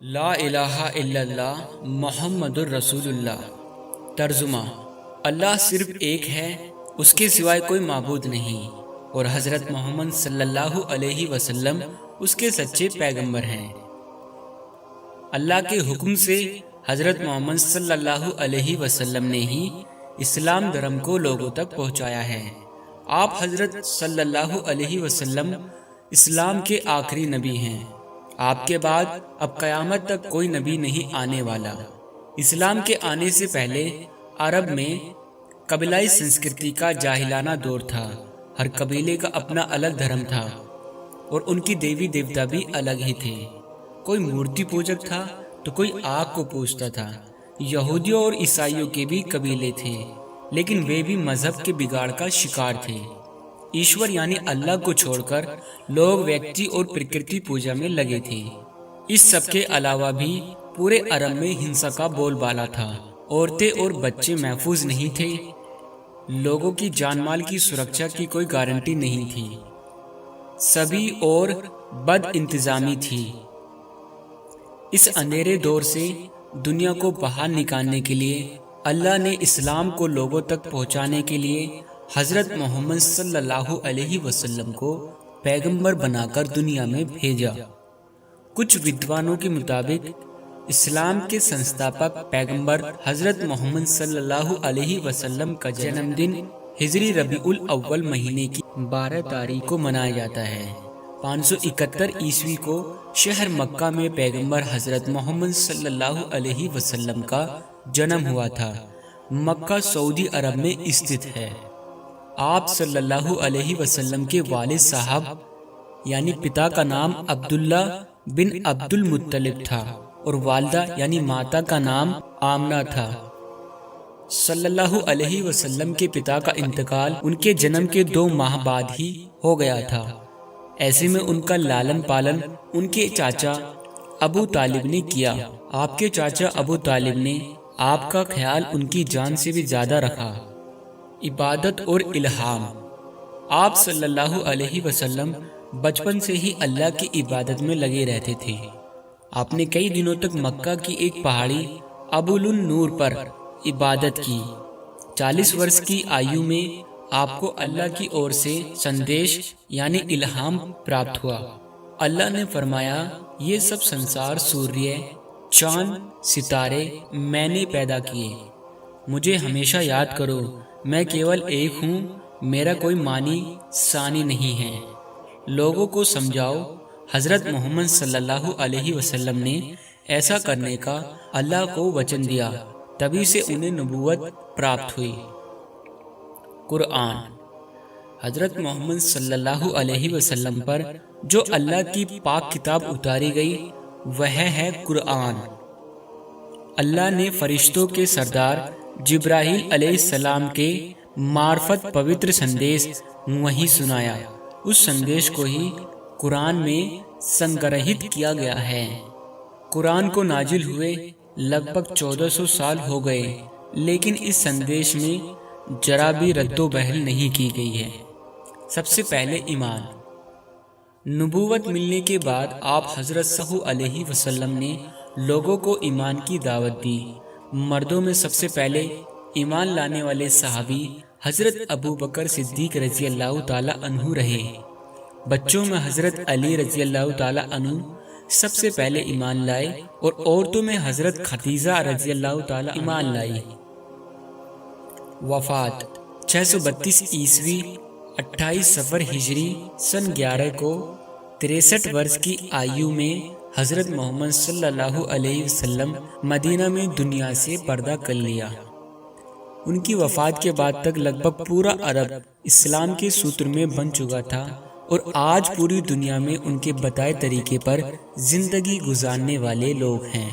لا الہ الا اللہ محمد الرسول اللہ۔ ترجمہ: اللہ صرف ایک ہے، اس کے سوائے کوئی معبود نہیں، اور حضرت محمد صلی اللہ علیہ وسلم اس کے سچے پیغمبر ہیں۔ اللہ کے حکم سے حضرت محمد صلی اللہ علیہ وسلم نے ہی اسلام دھرم کو لوگوں تک پہنچایا ہے۔ آپ حضرت صلی اللہ علیہ وسلم اسلام کے آخری نبی ہیں۔ آپ کے بعد اب قیامت تک کوئی نبی نہیں آنے والا۔ اسلام کے آنے سے پہلے عرب میں قبیلائی سنسکرتی کا جاہلانہ دور تھا۔ ہر قبیلے کا اپنا الگ دھرم تھا اور ان کی دیوی دیوتا بھی الگ ہی تھے۔ کوئی مورتی پوجک تھا تو کوئی آگ کو پوجتا تھا۔ یہودیوں اور عیسائیوں کے بھی قبیلے تھے، لیکن وہ بھی مذہب کے بگاڑ کا شکار تھے۔ ایشور یعنی اللہ کو چھوڑ کر لوگ ویکتی اور پرکرتی پوجا میں لگے تھے۔ اس سب کے علاوہ بھی پورے عرب میں ہنسا کا بول بالا تھا۔ عورتیں اور بچے محفوظ نہیں تھے۔ لوگوں کی جان مال کی سرکشا کی کوئی گارنٹی نہیں تھی۔ سبھی اور بد انتظامی تھی۔ اس اندھیرے دور سے دنیا کو باہر نکالنے کے لیے اللہ نے اسلام کو لوگوں تک پہنچانے کے لیے حضرت محمد صلی اللہ علیہ وسلم کو پیغمبر بنا کر دنیا میں بھیجا۔ کچھ ودوانوں کے مطابق اسلام کے سنستھاپک پیغمبر حضرت محمد صلی اللہ علیہ وسلم کا جنم دن ہجری ربیع الاول مہینے کی 12 تاریخ کو منایا جاتا ہے۔ 571 عیسوی کو شہر مکہ میں پیغمبر حضرت محمد صلی اللہ علیہ وسلم کا جنم ہوا تھا۔ مکہ سعودی عرب میں استھت ہے۔ آپ صلی اللہ علیہ وسلم کے والد صاحب یعنی پتا کا نام عبداللہ بن عبد المطلب تھا اور والدہ یعنی ماتا کا نام آمنہ تھا۔ صلی اللہ علیہ وسلم کے پتا کا انتقال ان کے جنم کے 2 ماہ بعد ہی ہو گیا تھا۔ ایسے میں ان کا لالن پالن ان کے چاچا ابو طالب نے کیا۔ آپ کے چاچا ابو طالب نے آپ کا خیال ان کی جان سے بھی زیادہ رکھا۔ عبادت اور الہام: آپ صلی اللہ علیہ وسلم بچپن سے ہی اللہ کی عبادت میں لگے رہتے تھے۔ آپ نے کئی دنوں تک مکہ کی ایک پہاڑی ابول النور پر عبادت کی۔ 40 برس کی آیو میں آپ کو اللہ کی اور سے سندیش یعنی الہام پراپت ہوا۔ اللہ نے فرمایا، یہ سب سنسار سوریہ، چاند، ستارے میں نے پیدا کیے۔ مجھے ہمیشہ یاد کرو، میں کیول ایک ہوں، میرا کوئی مانی ثانی نہیں ہے۔ لوگوں کو سمجھاؤ۔ حضرت محمد صلی اللہ علیہ وسلم نے ایسا کرنے کا اللہ کو وچن دیا، تبھی سے انہیں نبوت پراپت ہوئی۔ قرآن: حضرت محمد صلی اللہ علیہ وسلم پر جو اللہ کی پاک کتاب اتاری گئی وہ ہے قرآن۔ اللہ نے فرشتوں کے سردار جبرائیل علیہ السلام کے معرفت پوتر سندیش وہی سنایا۔ اس سندیش کو ہی قرآن میں سنگرہت کیا گیا ہے۔ قرآن کو نازل ہوئے لگ بھگ 1400 سال ہو گئے، لیکن اس سندیش میں ذرا بھی رد و بدل نہیں کی گئی ہے۔ سب سے پہلے ایمان۔ نبوت ملنے کے بعد آپ حضرت صلی اللہ علیہ وسلم نے لوگوں کو ایمان کی دعوت دی۔ مردوں میں سب سے پہلے ایمان لانے والے صحابی حضرت ابو بکر صدیق رضی اللہ تعالی عنہ رہے۔ بچوں میں حضرت علی رضی اللہ تعالی عنہ سب سے پہلے ایمان لائے اور عورتوں میں حضرت خدیجہ رضی اللہ تعالی ایمان لائی۔ وفات: 632 عیسوی 28 صفر ہجری سن 11 کو 63 برس کی آیو میں حضرت محمد صلی اللہ علیہ وسلم مدینہ میں دنیا سے پردہ کر لیا۔ ان کی وفات کے بعد تک لگ بھگ پورا عرب اسلام کے ستون میں بن چکا تھا اور آج پوری دنیا میں ان کے بتائے طریقے پر زندگی گزارنے والے لوگ ہیں۔